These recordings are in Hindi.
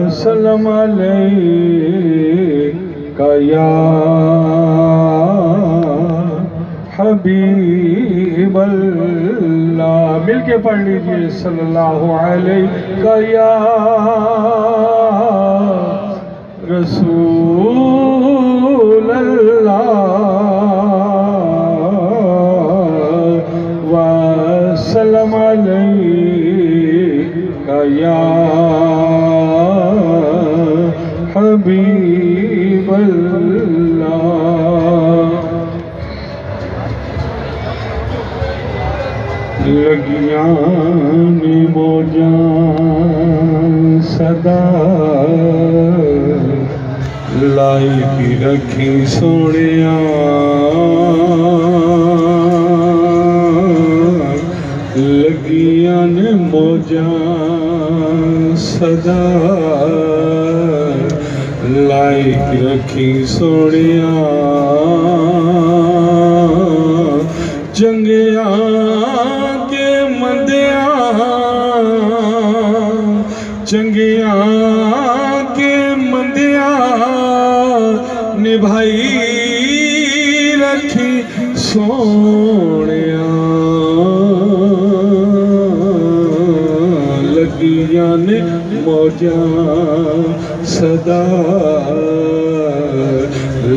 वसल्लम अलैका या हबीबल्लाह। मिलके पढ़ लीजिए सल्लल्लाहु अलैका या रसूलल्लाह वसल्लम अलैका या हबीबल्लाह। लगियां ने मौजां सदा लाई की रखी सोनिया। लगियां ने मौजां सदा लाई की रखी सोनिया। चंगिया के मंदिया चंगिया के मंदिया निभाई रखी सोनिया। लगियां ने मौजां सदा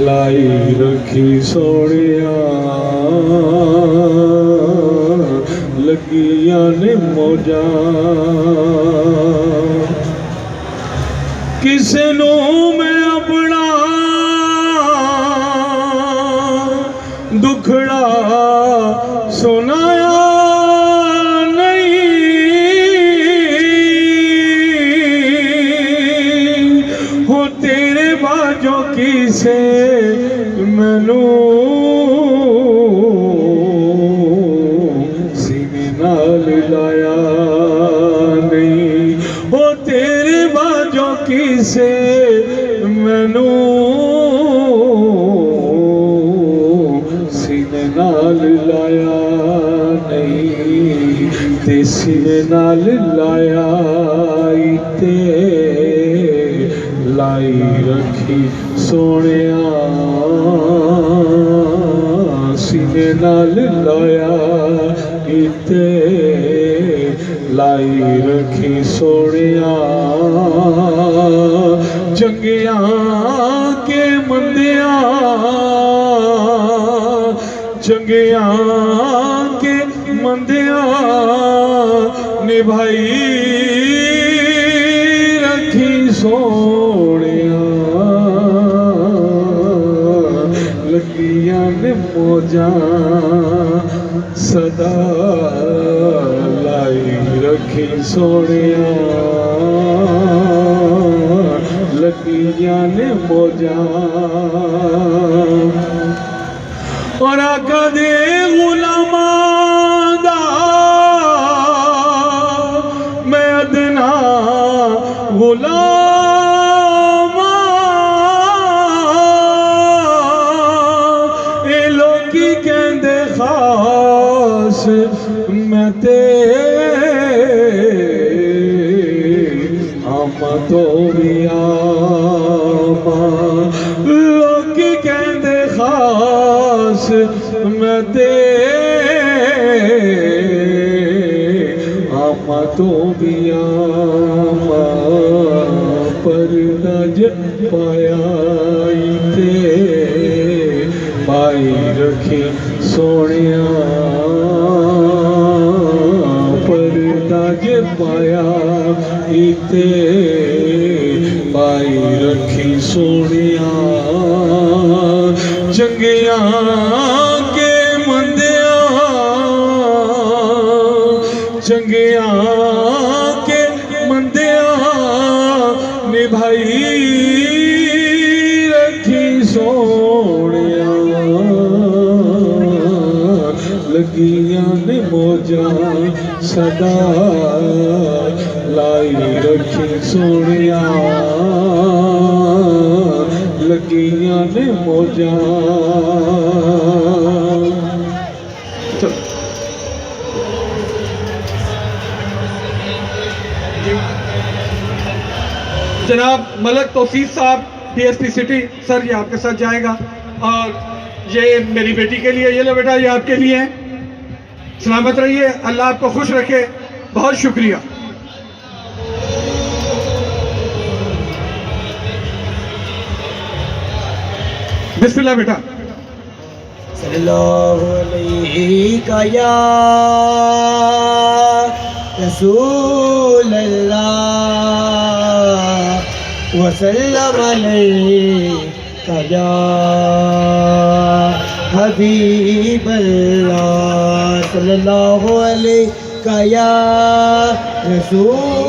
लाई रखी सोनिया। लगियां ने मौजां किसे नू मैं अपना दुखड़ा सुनाया नहीं। हो तेरे बाजों किसे मैनू सीने नाल लाया नहीं। हो तेरे बाजों किसे मैनू सीने नाल लाया नहीं। ते सीने नाल लाया ते लाई रखी सोनिया। सीने नाल लाया इते लाई रखी सोनिया। चंगिया के मंदिया चंगिया के मंदिया निभाई रखी सोनिया। लगियां ने मौजां सदा लाई रखी सोनिया। लगियां ने मौजां और आका दे गुलामां दा मैं अदना गुलाम। ए लोकी कहंदे खास मैं ते आमा तो भी आमा। लोकी कहंदे खास मैं ते आमा तो भी आमा। पर नज पाया ते पाई रखी सोनिया। पर नज पाया इते पाई रखी सोनिया। चंगिया के मंदिया चंगिया के मंदिया निभाई रखी सोनिया। लगियां ने मौजां सदा लाई रखी सोनिया। लगियां ने मौजां जनाब मलक तौसीफ साहब DSP सिटी, सर ये आपके साथ जाएगा। और ये मेरी बेटी के लिए, ये लो बेटा, ये आपके लिए है। सलामत रहिए, अल्लाह आपको खुश रखे। बहुत शुक्रिया। बिस्मिल्लाह बेटा। सल्लल्लाहु अलैहि या रसूल अल्लाह वसल्लम अलैका या हबीब अल्लाह सल्लल्लाहु अलैहि या रसूल